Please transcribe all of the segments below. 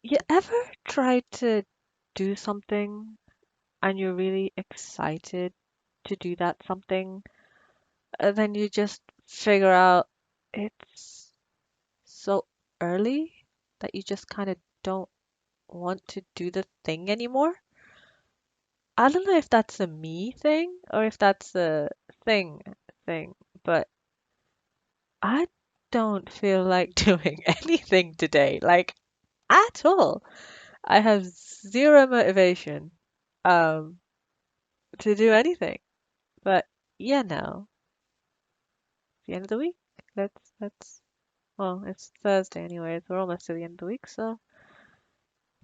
You ever try to do something and you're really excited to do that something, and then you just figure out it's so early that you just kind of don't want to do the thing anymore? I don't know if that's a me thing or if that's a thing thing, but I don't feel like doing anything today, like at all. I have zero motivation um to do anything. But yeah, no. It's the end of the week. Let's well, it's Thursday anyways. We're almost to the end of the week, so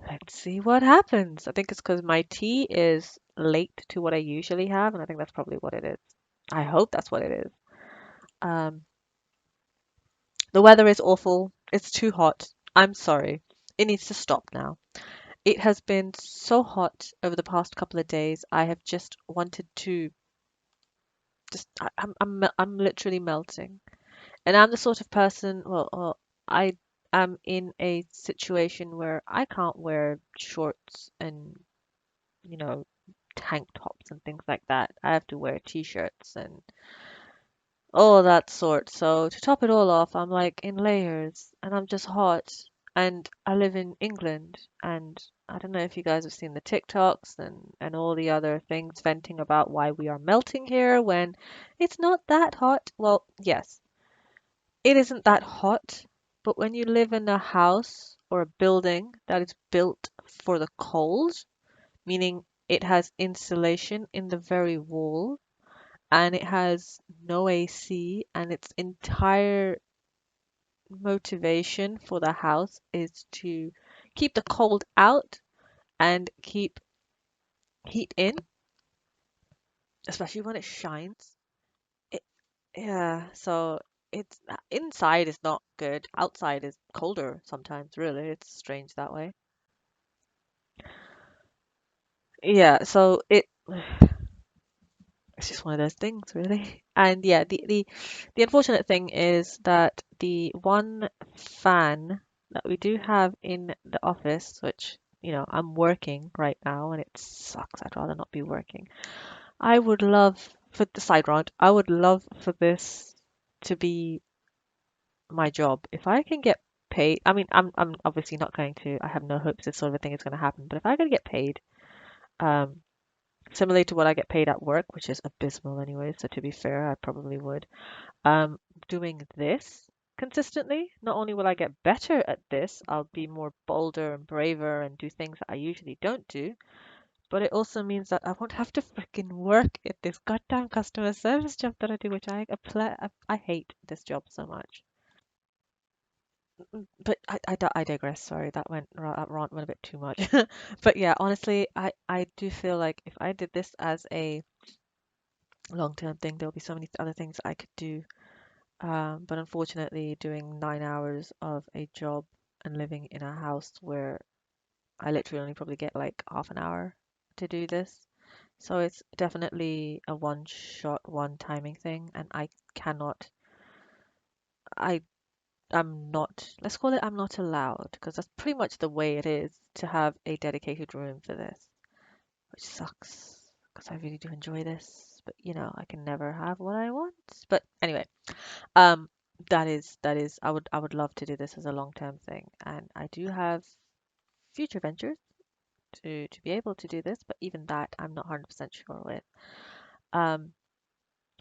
let's see what happens. I think it's because my tea is late to what I usually have, and I think that's probably what it is. I hope that's what it is. Um, the weather is awful. It's too hot. I'm sorry. It needs to stop now. It has been so hot over the past couple of days. I have just wanted to I'm literally melting. And I'm the sort of person, I am in a situation where I can't wear shorts and, you know, tank tops and things like that. I have to wear t-shirts and all that sort. So to top it all off, I'm like in layers and I'm just hot. And I live in England, and I don't know if you guys have seen the TikToks and all the other things venting about why we are melting here when it's not that hot. Well, yes, it isn't that hot, but when you live in a house or a building that is built for the cold, meaning it has insulation in the very wall and it has no AC, and its entire motivation for the house is to keep the cold out and keep heat in, especially when it shines. It, yeah, so it's inside is not good. Outside is colder sometimes, really. It's strange that way. Yeah, so it's just one of those things, really. And yeah, the unfortunate thing is that the one fan that we do have in the office, which, I'm working right now and it sucks. I'd rather not be working. I would love for the side round, I would love for this to be my job. If I can get paid, I mean, I'm obviously not going to, I have no hopes this sort of a thing is going to happen, but if I could get paid, um, similarly to what I get paid at work, which is abysmal anyway, so to be fair, I probably would. Um, Doing this consistently, not only will I get better at this, I'll be more bolder and braver and do things that I usually don't do, but it also means that I won't have to freaking work at this goddamn customer service job that I do, which I hate this job so much. But I digress. Sorry, that rant went a bit too much. But yeah, honestly, I do feel like if I did this as a long-term thing, there'll be so many other things I could do. But unfortunately, doing 9 hours of a job and living in a house where I literally only probably get like half an hour to do this. So it's definitely a one shot, one timing thing, and I am not, let's call it I'm not allowed, because that's pretty much the way it is to have a dedicated room for this, which sucks because I really do enjoy this, but I can never have what I want. But anyway, Um, that is I would love to do this as a long-term thing, and I do have future ventures to be able to do this, but even that I'm not 100% sure with. Um,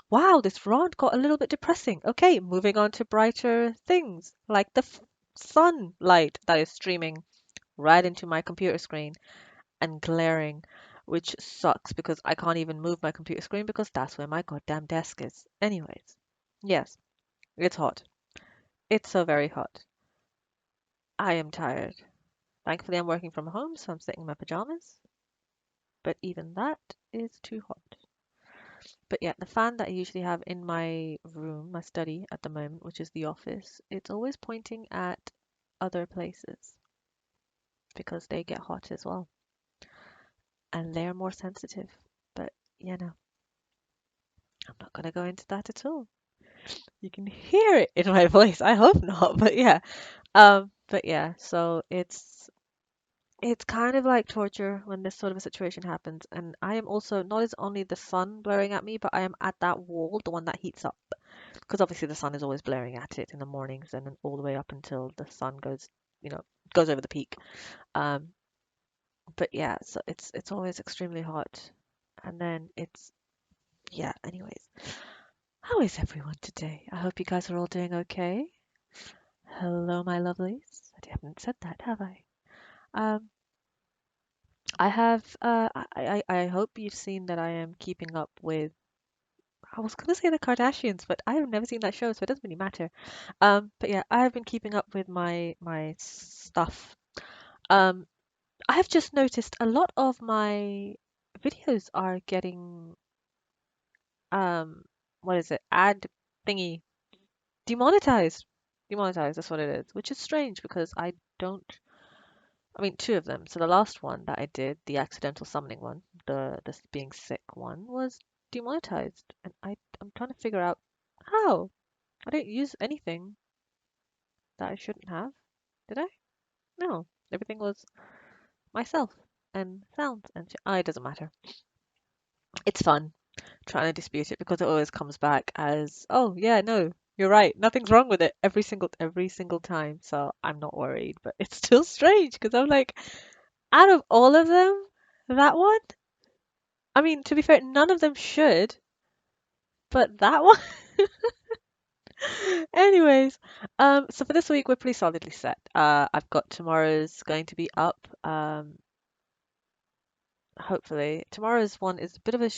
wow, this rant got a little bit depressing. Okay, moving on to brighter things, like the sunlight that is streaming right into my computer screen and glaring, which sucks because I can't even move my computer screen because that's where my goddamn desk is. Anyways, yes, it's hot. It's so very hot. I am tired. Thankfully, I'm working from home, so I'm sitting in my pajamas, but even that is too hot. But yeah, the fan that I usually have in my room, my study at the moment, which is the office, it's always pointing at other places because they get hot as well and they're more sensitive. But I'm not going to go into that at all. You can hear it in my voice. I hope not, but yeah. So it's it's kind of like torture when this sort of a situation happens. And I am also not as only the sun blaring at me, but I am at that wall, the one that heats up. Because obviously the sun is always blaring at it in the mornings and then all the way up until the sun goes, you know, goes over the peak. Um, but yeah, so it's always extremely hot. And then it's yeah, anyways. How is everyone today? I hope you guys are all doing okay. Hello, my lovelies. I haven't said that, have I? Um, I have. I hope you've seen that I am keeping up with. I was gonna say the Kardashians, but I have never seen that show, so it doesn't really matter. But yeah, I have been keeping up with my stuff. Um, I have just noticed a lot of my videos are getting what is it? Ad thingy demonetized. Demonetized, that's what it is, which is strange because I don't. I mean, two of them. So the last one that I did, the accidental summoning one, the being sick one, was demonetized, and I'm trying to figure out how. I don't use anything that I shouldn't have, did I? No, everything was myself and sounds and shit. It doesn't matter. It's fun trying to dispute it because it always comes back as, oh yeah, no, you're right, nothing's wrong with it every single time. So I'm not worried, but it's still strange because I'm like, out of all of them, that one. I mean, to be fair, none of them should, but that one. Anyways, so for this week we're pretty solidly set. I've got tomorrow's going to be up. Hopefully tomorrow's one is a bit of a.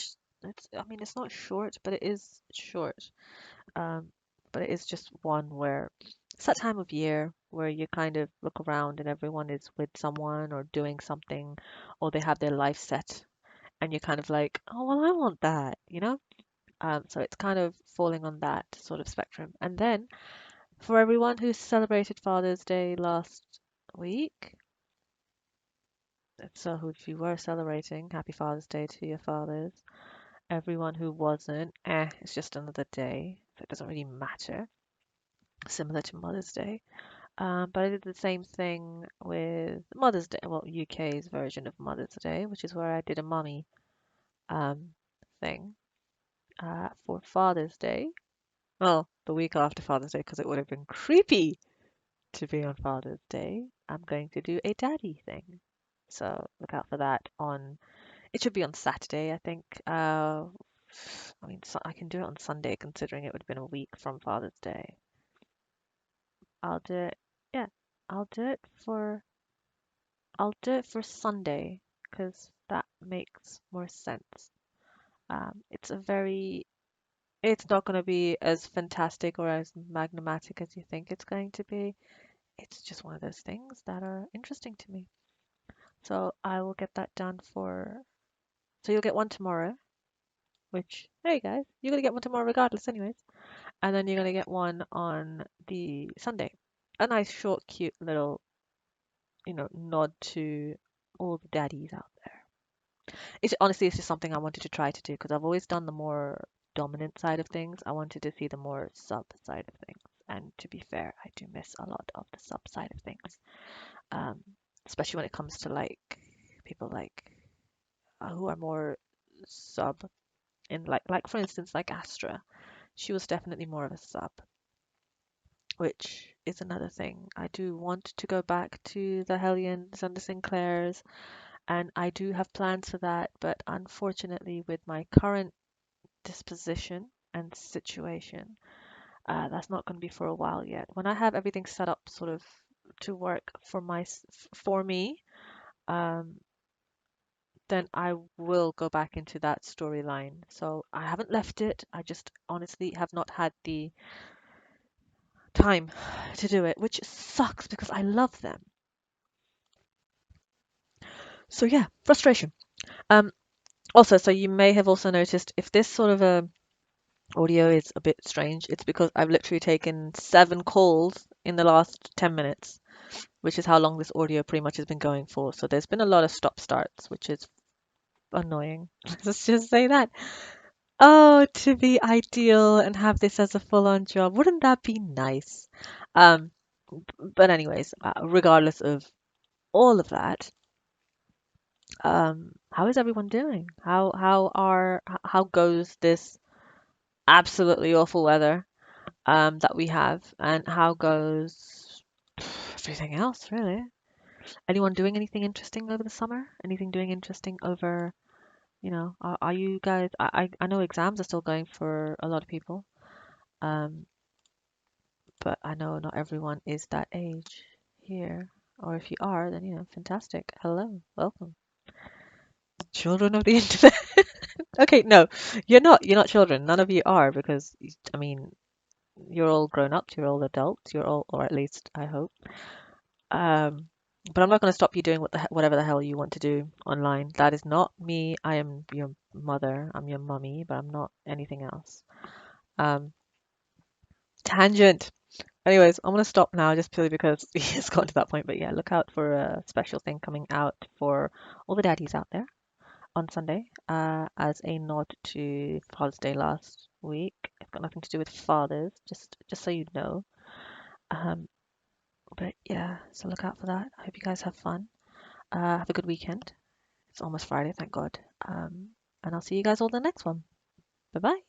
I mean, it's not short, but it is short. Um, but it is just one where it's that time of year where you kind of look around and everyone is with someone or doing something, or they have their life set, and you're kind of like, oh well, I want that, you know? So it's kind of falling on that sort of spectrum. And then for everyone who celebrated Father's Day last week, so if you were celebrating, happy Father's Day to your fathers. Everyone who wasn't, it's just another day, so it doesn't really matter. Similar to Mother's Day. But I did the same thing with Mother's Day, well, UK's version of Mother's Day, which is where I did a mummy um, thing for Father's Day. Well, the week after Father's Day, because it would have been creepy to be on Father's Day. I'm going to do a daddy thing. So look out for that on, it should be on Saturday, I think. I mean, so I can do it on Sunday considering it would have been a week from Father's Day. I'll do it, yeah, I'll do it for, I'll do it for Sunday because that makes more sense. It's a very, it's not going to be as fantastic or as magnomatic as you think it's going to be. It's just one of those things that are interesting to me. So I will get that done for. So you'll get one tomorrow, which, hey guys, you're gonna get one tomorrow regardless, anyways. And then you're gonna get one on the Sunday. A nice, short, cute little, nod to all the daddies out there. It's honestly, it's just something I wanted to try to do because I've always done the more dominant side of things. I wanted to see the more sub side of things. And to be fair, I do miss a lot of the sub side of things. Um, Especially when it comes to like people like who are more sub in like for instance like Astra. She was definitely more of a sub, which is another thing. I do want to go back to the Hellions and the Sinclairs, and I do have plans for that, but unfortunately with my current disposition and situation, that's not going to be for a while yet. When I have everything set up sort of to work for for me, um, then I will go back into that storyline. So I haven't left it. I just honestly have not had the time to do it, which sucks because I love them. So yeah, frustration. Um, Also, so you may have also noticed if this sort of a audio is a bit strange, it's because I've literally taken 7 calls in the last 10 minutes, which is how long this audio pretty much has been going for. So there's been a lot of stop starts, which is annoying. Let's just say that. Oh, to be ideal and have this as a full-on job. Wouldn't that be nice? Um, but anyways, regardless of all of that, How is everyone doing? How goes this absolutely awful weather that we have, and how goes everything else, really? Anyone doing anything interesting over the summer? Anything doing interesting over, are you guys, I know exams are still going for a lot of people, um, but I know not everyone is that age here. Or if you are, then, fantastic. Hello, welcome. Children of the internet. Okay, no, you're not. You're not children. None of you are because, I mean, you're all grown up. You're all adults. You're all, or at least I hope. Um, but I'm not going to stop you doing whatever the hell you want to do online. That is not me. I am your mother. I'm your mummy, but I'm not anything else. Um, Tangent. Anyways, I'm gonna stop now just purely because it's gotten to that point. But yeah, look out for a special thing coming out for all the daddies out there on Sunday, as a nod to Father's Day last week. It's got nothing to do with fathers, just so you know. Um, but yeah, so look out for that. I hope you guys have fun. Have a good weekend. It's almost Friday, thank God. And I'll see you guys all in the next one. Bye bye.